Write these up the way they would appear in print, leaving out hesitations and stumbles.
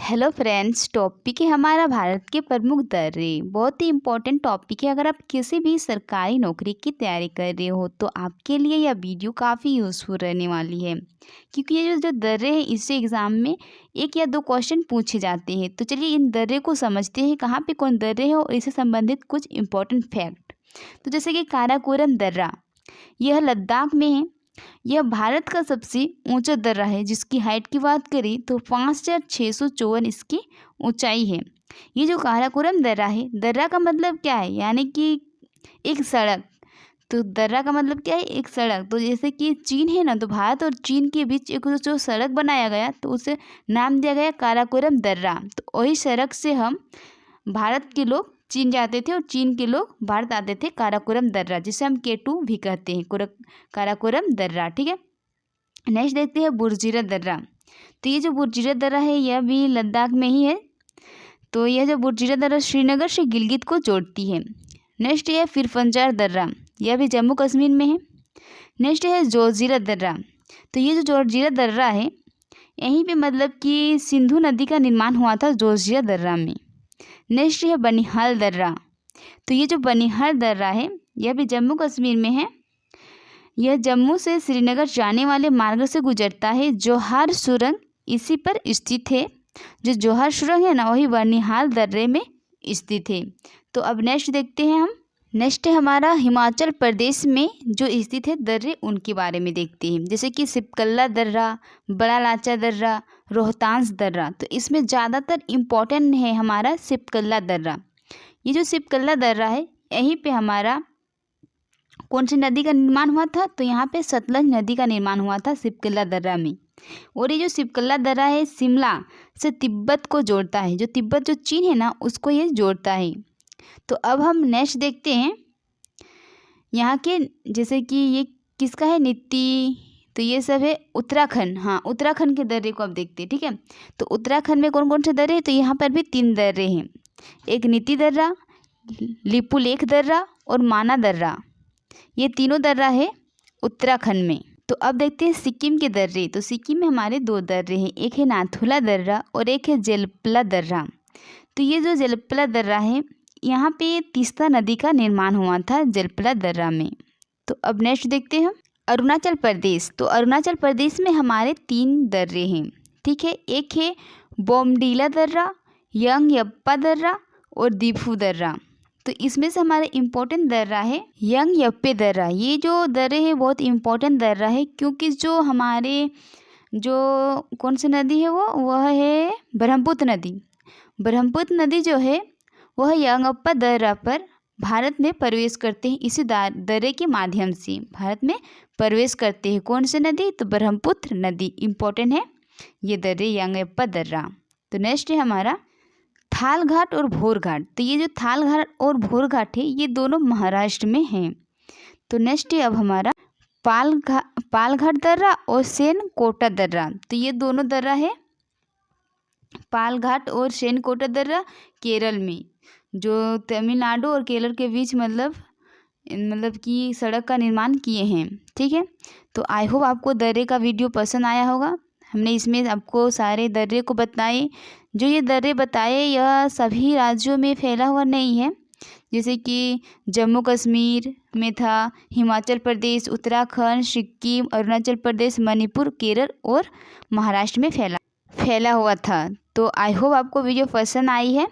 Hello friends, topic है हमारा भारत के प्रमुख दर्रे। बहुत ही इम्पोर्टेंट टॉपिक है। अगर आप किसी भी सरकारी नौकरी की तैयारी कर रहे हो तो आपके लिए यह वीडियो काफ़ी यूज़फुल रहने वाली है, क्योंकि ये जो दर्रे हैं इससे एग्ज़ाम में 1 या 2 क्वेश्चन पूछे जाते हैं। तो चलिए इन दर्रे को समझते हैं, कहाँ पे कौन दर्रे है और इससे संबंधित कुछ इम्पोर्टेंट फैक्ट। तो जैसे कि काराकोरम दर्रा, यह लद्दाख में है। यह भारत का सबसे ऊंचा दर्रा है, जिसकी हाइट की बात करें तो 5,654 इसकी ऊंचाई है। ये जो काराकोरम दर्रा है, दर्रा का मतलब क्या है, यानी कि एक सड़क। तो दर्रा का मतलब क्या है, एक सड़क। तो जैसे कि चीन है ना, तो भारत और चीन के बीच एक जो सड़क बनाया गया तो उसे नाम दिया गया काराकोरम दर्रा। तो वही सड़क से हम भारत के लोग चीन जाते थे और चीन के लोग भारत आते थे, काराकोरम दर्रा, जिसे हम K2 भी कहते हैं, काराकोरम दर्रा। ठीक है, नेक्स्ट देखते हैं बुरजीरा दर्रा। तो ये जो बुरजीरा दर्रा है यह भी लद्दाख में ही है। तो यह जो बुरजीरा दर्रा श्रीनगर से गिलगित को जोड़ती है। नेक्स्ट है फिरफंजार दर्रा, यह भी जम्मू कश्मीर में है। नेक्स्ट है जोजिरा दर्रा। तो ये जो जोजिरा दर्रा है, यहीं पे मतलब कि सिंधु नदी का निर्माण हुआ था जोजिरा दर्रा में। नेक्स्ट है बनिहाल दर्रा। तो ये जो बनिहाल दर्रा है यह भी जम्मू कश्मीर में है। यह जम्मू से श्रीनगर जाने वाले मार्ग से गुजरता है। जोहार सुरंग इसी पर स्थित है। जो जोहार सुरंग है ना, वही बनिहाल दर्रे में स्थित है। तो अब नेक्स्ट देखते हैं हम। नेक्स्ट है हमारा हिमाचल प्रदेश में जो स्थित है दर्रे, उनके बारे में देखते हैं। जैसे कि सिपकल्ला दर्रा, बड़ा लाचा दर्रा, रोहतांस दर्रा। तो इसमें ज़्यादातर इम्पोर्टेंट है हमारा सिपकल्ला दर्रा। ये जो सिपकल्ला दर्रा है, यहीं पे हमारा कौन सी नदी का निर्माण हुआ था, तो यहाँ पे सतलज नदी का निर्माण हुआ था सिपकल्ला दर्रा में। और ये जो सिपकल्ला दर्रा है शिमला से तिब्बत को जोड़ता है। जो तिब्बत जो चीन है ना, उसको ये जोड़ता है। तो अब हम नेक्स्ट देखते हैं यहाँ के, जैसे कि ये किसका है, नीति। तो ये सब है उत्तराखंड। हाँ, उत्तराखंड के दर्रे को अब देखते हैं। ठीक है, तो उत्तराखंड में कौन कौन से दर्रे हैं, तो यहाँ पर भी 3 दर्रे हैं। एक नीति दर्रा, लिपुलेख दर्रा और माना दर्रा। ये तीनों दर्रा है उत्तराखंड में। तो अब देखते हैं सिक्किम के दर्रे। तो सिक्किम में हमारे 2 दर्रे हैं, एक है नाथुला दर्रा और एक है जेलपला दर्रा। तो ये जो जेलपला दर्रा है, यहाँ पे तीस्ता नदी का निर्माण हुआ था जेलपला दर्रा में। तो अब नेक्स्ट देखते हैं हम अरुणाचल प्रदेश। तो अरुणाचल प्रदेश में हमारे 3 दर्रे हैं। ठीक है, एक है बोमडीला दर्रा, यंगयप्पा दर्रा और दीफू दर्रा। तो इसमें से हमारे इम्पोर्टेंट दर्रा है यंगयप्पा दर्रा। ये जो दर्रे है बहुत इम्पोर्टेंट दर्रा है, क्योंकि जो हमारे जो कौन सी नदी है वह है ब्रह्मपुत्र नदी। ब्रह्मपुत्र नदी जो है वह यंगयप्पा दर्रा पर भारत में प्रवेश करते हैं। इसी दर्रे के माध्यम से भारत में प्रवेश करते हैं। कौन सी नदी, तो ब्रह्मपुत्र नदी। इम्पोर्टेंट है ये दर्रे यंगयप्पा दर्रा। तो नेक्स्ट है हमारा थाल घाट और भोर घाट। तो ये जो थाल घाट और भोर घाट है, ये दोनों महाराष्ट्र में हैं। तो नेक्स्ट है अब हमारा पालघाट दर्रा और सेनकोटा दर्रा। तो ये दोनों दर्रा है पालघाट और सेनकोटा दर्रा केरल में, जो तमिलनाडु और केरल के बीच मतलब कि सड़क का निर्माण किए हैं। ठीक है, तो आई होप आपको दर्रे का वीडियो पसंद आया होगा। हमने इसमें आपको सारे दर्रे को बताए। जो ये दर्रे बताए यह सभी राज्यों में फैला हुआ नहीं है। जैसे कि जम्मू कश्मीर में था, हिमाचल प्रदेश, उत्तराखंड, सिक्किम, अरुणाचल प्रदेश, मणिपुर, केरल और महाराष्ट्र में फैला हुआ था। तो आई होप आपको वीडियो पसंद आई है।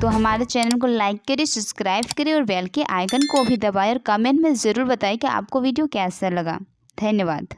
तो हमारे चैनल को लाइक करें, सब्सक्राइब करें और बेल के आइकन को भी दबाएं और कमेंट में ज़रूर बताएं कि आपको वीडियो कैसा लगा। धन्यवाद।